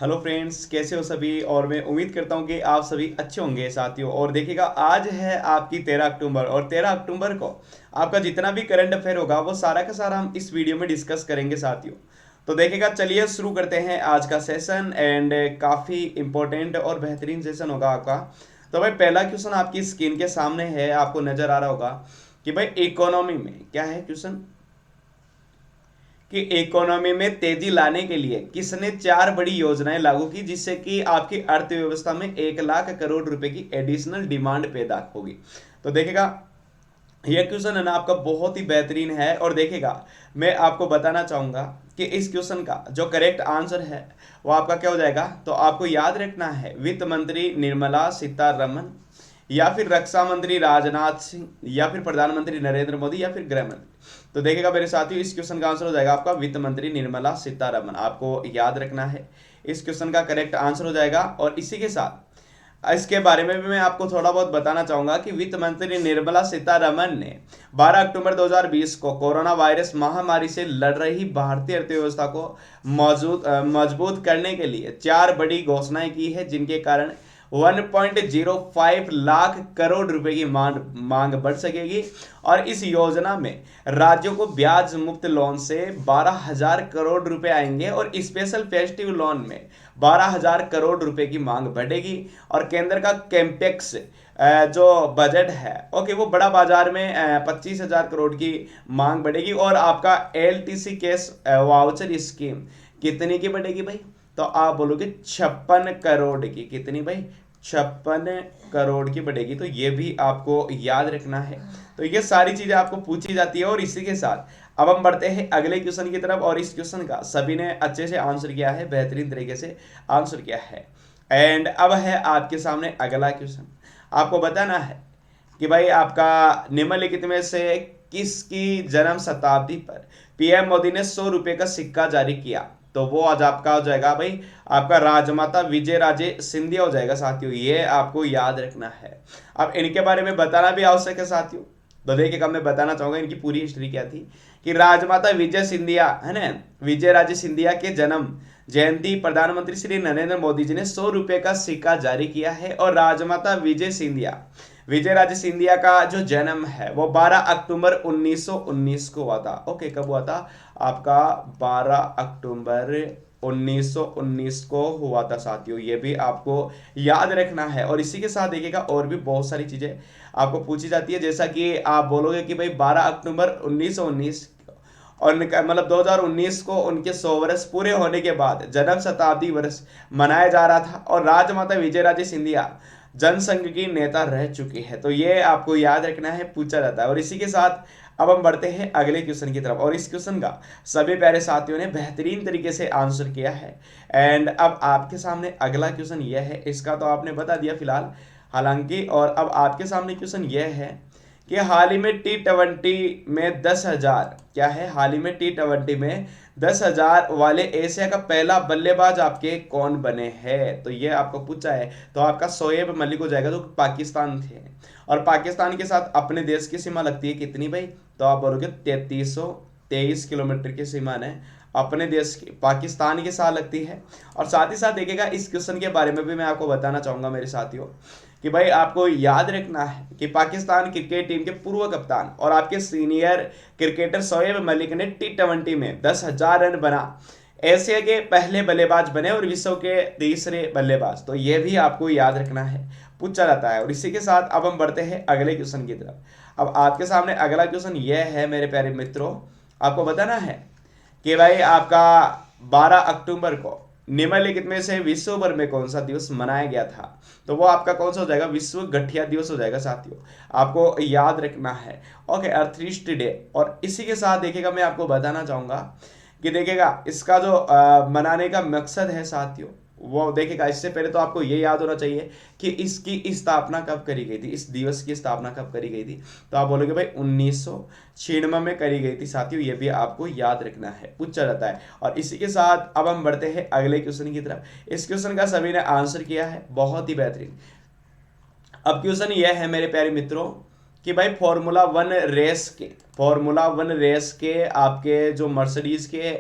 Hello friends, कैसे हो सभी। और मैं उम्मीद करता हूँ कि आप सभी अच्छे होंगे साथियों। और देखिएगा, आज है आपकी 13 अक्टूबर और 13 अक्टूबर को आपका जितना भी करंट अफेयर होगा वो सारा का सारा हम इस वीडियो में डिस्कस करेंगे साथियों। तो देखिएगा, चलिए शुरू करते हैं आज का सेशन। एंड काफ़ी इंपॉर्टेंट और बेहतरीन सेशन होगा आपका। तो भाई, पहला क्वेश्चन आपकी स्क्रीन के सामने है, आपको नजर आ रहा होगा कि भाई इकोनॉमी में क्या है क्वेश्चन, कि इकोनॉमी में तेजी लाने के लिए किसने चार बड़ी योजनाएं लागू की जिससे कि आपकी अर्थव्यवस्था में 1 लाख करोड़ रुपए की एडिशनल डिमांड पैदा होगी। तो देखिएगा, यह क्वेश्चन है ना आपका बहुत ही बेहतरीन है। और देखिएगा, मैं आपको बताना चाहूंगा कि इस क्वेश्चन का जो करेक्ट आंसर है वो आपका क्या हो जाएगा। तो आपको याद रखना है, वित्त मंत्री निर्मला सीतारमन, या फिर रक्षा मंत्री राजनाथ सिंह, या फिर प्रधानमंत्री नरेंद्र मोदी, या फिर गृह मंत्री। तो देखिएगा मेरे साथियों, इस क्वेश्चन का आंसर हो जाएगा आपका वित्त मंत्री निर्मला सीतारमन। आपको याद रखना है, इस क्वेश्चन का करेक्ट आंसर हो जाएगा। और इसी के साथ इसके बारे में भी मैं आपको थोड़ा बहुत बताना चाहूंगा कि वित्त मंत्री निर्मला सीतारमन ने 12 अक्टूबर 2020 को कोरोना वायरस महामारी से लड़ रही भारतीय अर्थव्यवस्था को मजबूत करने के लिए चार बड़ी घोषणाएं की है, जिनके कारण 1.05 लाख करोड़ रुपए की मांग बढ़ सकेगी। और इस योजना में राज्यों को ब्याज मुक्त लोन से 12,000 करोड़ रुपए आएंगे और स्पेशल फेस्टिव लोन में 12,000 करोड़ रुपए की मांग बढ़ेगी। और केंद्र का कैंपेक्स जो बजट है, ओके, वो बड़ा बाजार में 25,000 करोड़ की मांग बढ़ेगी। और आपका LTC कैश वाउचर स्कीम कितनी की बढ़ेगी भाई, तो आप बोलोगे 56 करोड़ की। कितनी भाई, 56 करोड़ की बढ़ेगी। तो ये भी आपको याद रखना है। तो ये सारी चीजें आपको पूछी जाती है। और इसी के साथ अब हम बढ़ते हैं अगले क्वेश्चन की तरफ। और इस क्वेश्चन का सभी ने अच्छे से आंसर किया है, बेहतरीन तरीके से आंसर किया है। एंड अब है आपके सामने अगला क्वेश्चन। आपको बताना है कि भाई आपका निम्नलिखित में से किसकी जन्म शताब्दी पर PM मोदी ने 100 रुपए का सिक्का जारी किया। तो वो आज आपका हो जाएगा भाई, आपका राजमाता विजय राजे सिंधिया हो जाएगा साथियों। ये आपको याद रखना है। अब इनके बारे में बताना भी आवश्यक है साथियों। तो देखिए, मैं बताना चाहूंगा इनकी पूरी हिस्ट्री क्या थी। कि राजमाता विजय सिंधिया है ना, विजय राजे सिंधिया के जन्म जयंती प्रधानमंत्री श्री नरेंद्र मोदी जी ने 100 रुपए का सिक्का जारी किया है। और राजमाता विजय राजे सिंधिया का जो जन्म है वो 12 अक्टूबर 1919 को हुआ था। ओके, कब हुआ था आपका, 12 अक्टूबर 1919 को हुआ था साथियों। ये भी आपको याद रखना है। और इसी के साथ देखिएगा, और भी बहुत सारी चीजें आपको पूछी जाती है। जैसा कि आप बोलोगे कि भाई 12 अक्टूबर 1919 और मतलब 2019 को उनके 100 वर्ष पूरे होने के बाद जन्म शताब्दी वर्ष मनाया जा रहा था। और राजमाता विजय राजे सिंधिया जनसंघ की नेता रह चुकी है। तो ये आपको याद रखना है, पूछा जाता है। और इसी के साथ अब हम बढ़ते हैं अगले क्वेश्चन की तरफ। और इस क्वेश्चन का सभी प्यारे साथियों ने बेहतरीन तरीके से आंसर किया है। एंड अब आपके सामने अगला क्वेश्चन यह है, इसका तो आपने बता दिया फिलहाल हालांकि। और अब आपके सामने क्वेश्चन यह है कि हाल ही में T20 में 10,000, क्या है, हाल ही में T20 में 10,000 वाले एशिया का पहला बल्लेबाज आपके कौन बने हैं। तो ये आपको पूछा है। तो आपका शोएब मलिक हो जाएगा, जो पाकिस्तान थे। और पाकिस्तान के साथ अपने देश की सीमा लगती है कितनी भाई, तो आप बोलोगे 3323 किलोमीटर की सीमा ने अपने देश की पाकिस्तान के साथ लगती है। और साथ ही साथ देखिएगा, इस क्वेश्चन के बारे में भी मैं आपको बताना चाहूंगा मेरे साथियों, कि भाई आपको याद रखना है कि पाकिस्तान क्रिकेट टीम के पूर्व कप्तान और आपके सीनियर क्रिकेटर शोएब मलिक ने T20 में 10,000 रन बना एशिया के पहले बल्लेबाज बने और विश्व के तीसरे बल्लेबाज। तो ये भी आपको याद रखना है, पूछा जाता है। और इसी के साथ अब हम बढ़ते हैं अगले क्वेश्चन की तरफ। अब आपके सामने अगला क्वेश्चन यह है मेरे प्यारे मित्रों, आपको बताना है कि भाई आपका 12 अक्टूबर को निम्नलिखित में से विश्व भर में कौन सा दिवस मनाया गया था। तो वो आपका कौन सा हो जाएगा, विश्व गठिया दिवस हो जाएगा साथियों। आपको याद रखना है। ओके, अर्थरिस्ट डे। और इसी के साथ देखिएगा, मैं आपको बताना चाहूंगा कि देखिएगा इसका जो मनाने का मकसद है साथियों, वो देखिएगा, इससे पहले तो आपको ये याद होना चाहिए कि इसकी स्थापना कब करी गई थी, इस दिवस की स्थापना कब करी गई थी। तो आप बोलोगे भाई 1996 में करी गई थी साथियों। ये भी आपको याद रखना है, पूछा जाता है। और इसी के साथ अब हम बढ़ते हैं अगले क्वेश्चन की तरफ। इस क्वेश्चन का सभी ने आंसर किया है, बहुत ही बेहतरीन। अब क्वेश्चन यह है मेरे प्यारे मित्रों कि भाई फॉर्मूला वन रेस के आपके जो मर्सिडीज के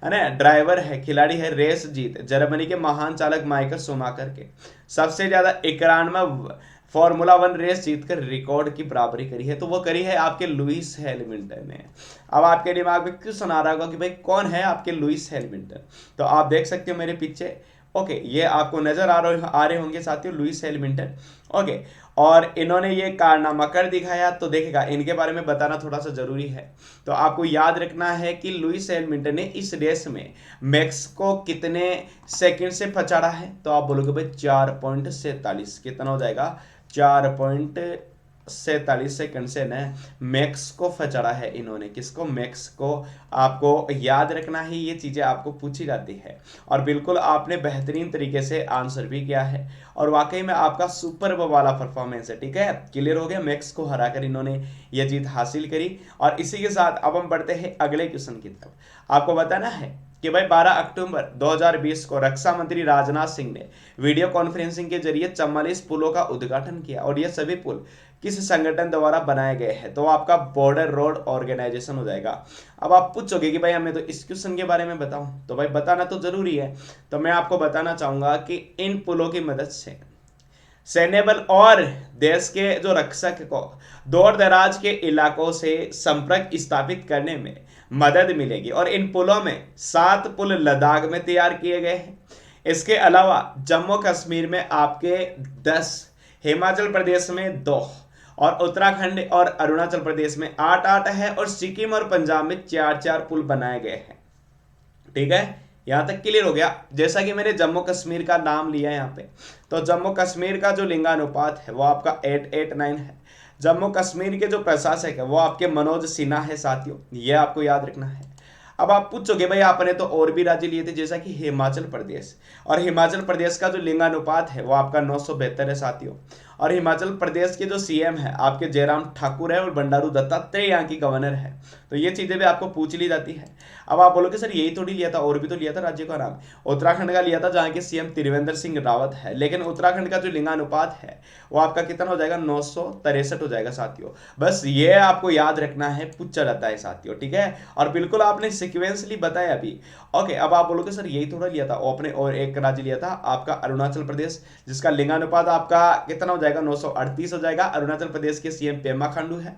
है ना, ड्राइवर है, खिलाड़ी है रेस जीत, जर्मनी के महान चालक माइकल शूमाकर के सबसे ज्यादा 91 फॉर्मूला 1 रेस जीतकर रिकॉर्ड की बराबरी करी है, तो वो करी है आपके लुइस हैमिल्टन ने। अब आपके दिमाग में क्यों सुना रहा होगा कि भाई कौन है आपके लुइस हैमिल्टन, तो आप देख सकते हो मेरे पीछे, ओके, ये आपको नजर आ रहे होंगे साथियों, लुइस हैमिल्टन। ओके, और इन्होंने ये कारनामा कर दिखाया, तो देखेगा इनके बारे में बताना थोड़ा सा जरूरी है। तो आपको याद रखना है कि लुइस हैमिल्टन ने इस रेस में मैक्स को कितने सेकंड से पछाड़ा है, तो आप बोलोगे भाई 4.47, कितना हो जाएगा 4.47 सेकंड से न मैक्स को फचड़ा है इन्होंने। किसको? मैक्स को। आपको याद रखना है, ये चीजें आपको पूछी जाती है और बिल्कुल आपने बेहतरीन तरीके से आंसर भी किया है और वाकई में आपका सुपर वाला परफॉर्मेंस है। ठीक है, क्लियर हो गया, मैक्स को हराकर इन्होंने ये जीत हासिल करी। और इसी के साथ अब हम बढ़ते हैं अगले क्वेश्चन की तरफ। आपको बताना है कि भाई 12 अक्टूबर 2020 को रक्षा मंत्री राजनाथ सिंह ने वीडियो कॉन्फ्रेंसिंग के जरिए 44 पुलों का उद्घाटन किया और ये सभी पुल किस संगठन द्वारा बनाए गए हैं, तो आपका बॉर्डर रोड ऑर्गेनाइजेशन हो जाएगा। अब आप पूछोगे कि भाई हमें तो इस क्वेश्चन के बारे में बताओ, तो भाई बताना तो जरूरी है, तो मैं आपको बताना चाहूंगा कि इन पुलों की मदद से सैन्य बल और देश के जो रक्षक को दूर दराज के इलाकों से संपर्क स्थापित करने में मदद मिलेगी और इन पुलों में 7 पुल लद्दाख में तैयार किए गए हैं। इसके अलावा जम्मू कश्मीर में आपके 10, हिमाचल प्रदेश में 2 और उत्तराखंड और अरुणाचल प्रदेश में 8 है और सिक्किम और पंजाब में 4 पुल बनाए गए हैं। ठीक है, यहां तक क्लियर हो गया। जैसा कि मैंने जम्मू कश्मीर का नाम लिया यहाँ पे, तो जम्मू कश्मीर का जो लिंगानुपात है वो आपका 889 है। जम्मू कश्मीर के जो प्रशासक है वो आपके मनोज सिन्हा है साथियों, ये आपको याद रखना है। अब आप पूछोगे भाई आपने तो और भी राज्य लिए थे जैसा कि हिमाचल प्रदेश, और हिमाचल प्रदेश का जो लिंगानुपात है वो आपका 972 है साथियों। और हिमाचल प्रदेश के जो सीएम है आपके जयराम ठाकुर है और बंडारू दत्तात्रेय यहाँ की गवर्नर है, तो ये चीजें भी आपको पूछ ली जाती है। अब आप बोलोगे सर यही थोड़ी लिया था, और भी तो लिया था राज्य का नाम। उत्तराखंड का लिया था जहाँ के सीएम त्रिवेंद्र सिंह रावत है, लेकिन उत्तराखंड का जो लिंगानुपात है वो आपका कितना हो जाएगा 963 हो जाएगा साथियों। बस ये आपको याद रखना है, पूछा जाता है साथियों। ठीक है, और बिल्कुल आपने सिक्वेंसली बताया अभी। ओके, अब आप बोलोगे सर यही थोड़ा लिया था, आपने और एक राज्य लिया था आपका अरुणाचल प्रदेश, जिसका लिंगानुपात आपका कितना हो जाएगा 938 हो जाएगा। अरुणाचल प्रदेश के सीएम पेमा खांडू है।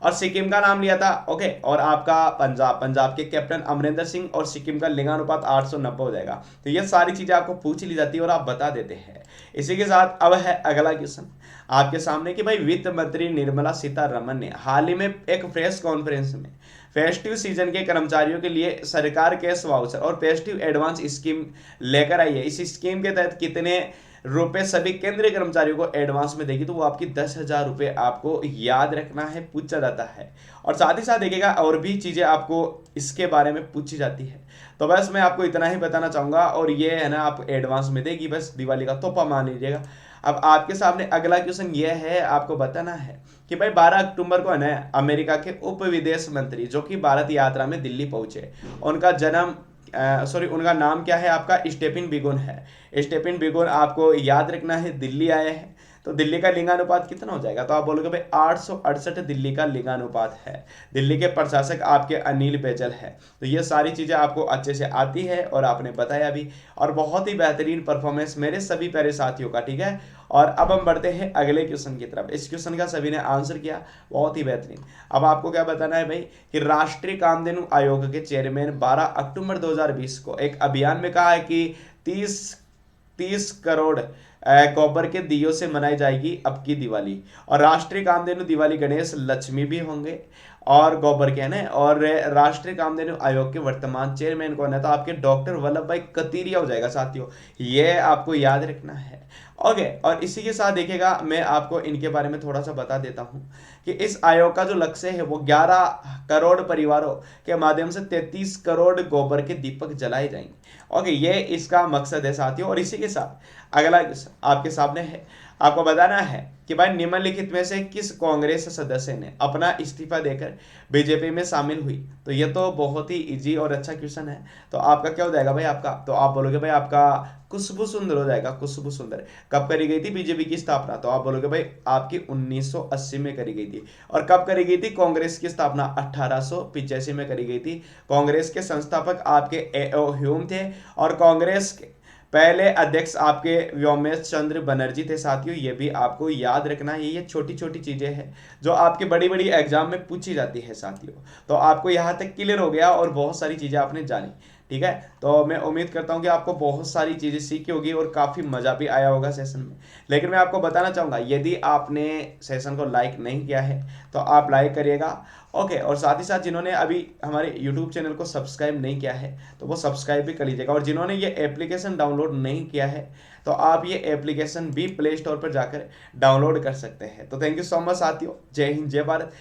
और सिक्किम का नाम लिया था, ओके, और आपका पंजाब के कैप्टन अमरिंदर सिंह, और सिक्किम का लिंगानुपात 890 हो जाएगा। तो ये सारी चीजें आपको पूछ ली जाती है और आप बता देते हैं। इसी के साथ अब है अगला क्वेश्चन आपके सामने कि भाई वित्त मंत्री निर्मला सीतारमण ने हाल ही में एक प्रेस कॉन्फ्रेंस में फेस्टिव सीजन के कर्मचारियों के लिए सरकार कैश वाउचर और फेस्टिव एडवांस स्कीम लेकर आई है। इस स्कीम के तहत कितने रुपए सभी केंद्रीय कर्मचारियों को एडवांस में देगी, तो वो आपकी 10,000 रुपए आपको याद रखना है, पूछा जाता है। और साथ ही साथ देखिएगा और भी चीजें आपको इसके बारे में पूछी जाती है। तो बस मैं आपको इतना ही बताना चाहूंगा, और ये है ना आप एडवांस में देगी, बस दिवाली का तोहफा मान लीजिएगा। अब आपके सामने अगला क्वेश्चन ये है, आपको बताना है कि भाई 12 अक्टूबर को है ना अमेरिका के उप विदेश मंत्री जो कि भारत यात्रा में दिल्ली पहुंचे, उनका नाम क्या है आपका स्टेफन बिगोन है। स्टेफन बिगोन आपको याद रखना है, दिल्ली आए हैं। तो दिल्ली का लिंगानुपात कितना हो जाएगा, तो आप बोलोगे भाई 868 दिल्ली का लिंगानुपात है। दिल्ली के प्रशासक आपके अनिल बैजल है। तो ये सारी चीजें आपको अच्छे से आती है और आपने बताया भी, और बहुत ही बेहतरीन परफॉर्मेंस मेरे सभी प्यारे साथियों का। ठीक है, और अब हम बढ़ते हैं अगले क्वेश्चन की तरफ। इस क्वेश्चन का सभी ने आंसर किया, बहुत ही बेहतरीन। अब आपको क्या बताना है भाई कि राष्ट्रीय कामधेनु आयोग के चेयरमैन 12 अक्टूबर 2020 को एक अभियान में कहा है कि 30 करोड़ गोबर के दियो से मनाई जाएगी अब की दिवाली। और राष्ट्रीय कामधेनु दिवाली गणेश लक्ष्मी भी होंगे और गोबर के हैं। और राष्ट्रीय कामधेनु आयोग के वर्तमान चेयरमैन कौन है, तो आपके डॉक्टर वल्लभ भाई कतीरिया हो जाएगा साथियों, ये आपको याद रखना है। ओके, और इसी के साथ देखिएगा मैं आपको इनके बारे में थोड़ा सा बता देता हूं कि इस आयोग का जो लक्ष्य है वो 11 करोड़ परिवारों के माध्यम से 33 करोड़ गोबर के दीपक जलाए जाएंगे। ओके, ये इसका मकसद है साथियों। और इसी के साथ अगला आपके सामने है, आपको बताना है कि भाई निम्नलिखित में से किस कांग्रेस सदस्य ने अपना इस्तीफा देकर बीजेपी में शामिल हुई। तो ये तो बहुत ही इजी और अच्छा क्वेश्चन है। तो आपका क्या हो जाएगा भाई आपका, तो आप बोलोगे भाई आपका खुशबू सुंदर हो जाएगा। खुशबू सुंदर कब करी गई थी बीजेपी की स्थापना? तो आप बोलोगे भाई आपकी 1980 में करी गई थी। और कब करी गई थी कांग्रेस की स्थापना? 1885 में करी गई थी। कांग्रेस के संस्थापक आपके ए.ओ. ह्यूम थे और कांग्रेस के पहले अध्यक्ष आपके व्योमेश चंद्र बनर्जी थे। साथियों ये भी आपको याद रखना है, ये छोटी छोटी चीजें हैं जो आपके बड़ी बड़ी एग्जाम में पूछी जाती है साथियों। तो आपको यहाँ तक क्लियर हो गया और बहुत सारी चीजें आपने जानी। ठीक है, तो मैं उम्मीद करता हूँ कि आपको बहुत सारी चीजें सीखी होगी और काफी मजा भी आया होगा सेशन में। लेकिन मैं आपको बताना चाहूंगा यदि आपने सेशन को लाइक नहीं किया है तो आप लाइक करिएगा। ओके, और साथ ही साथ जिन्होंने अभी हमारे यूट्यूब चैनल को सब्सक्राइब नहीं किया है तो वो सब्सक्राइब भी कर लीजिएगा। और जिन्होंने ये एप्लीकेशन डाउनलोड नहीं किया है तो आप ये एप्लीकेशन भी प्ले स्टोर पर जाकर डाउनलोड कर सकते हैं। तो थैंक यू सो मच साथियों। जय हिंद, जय भारत।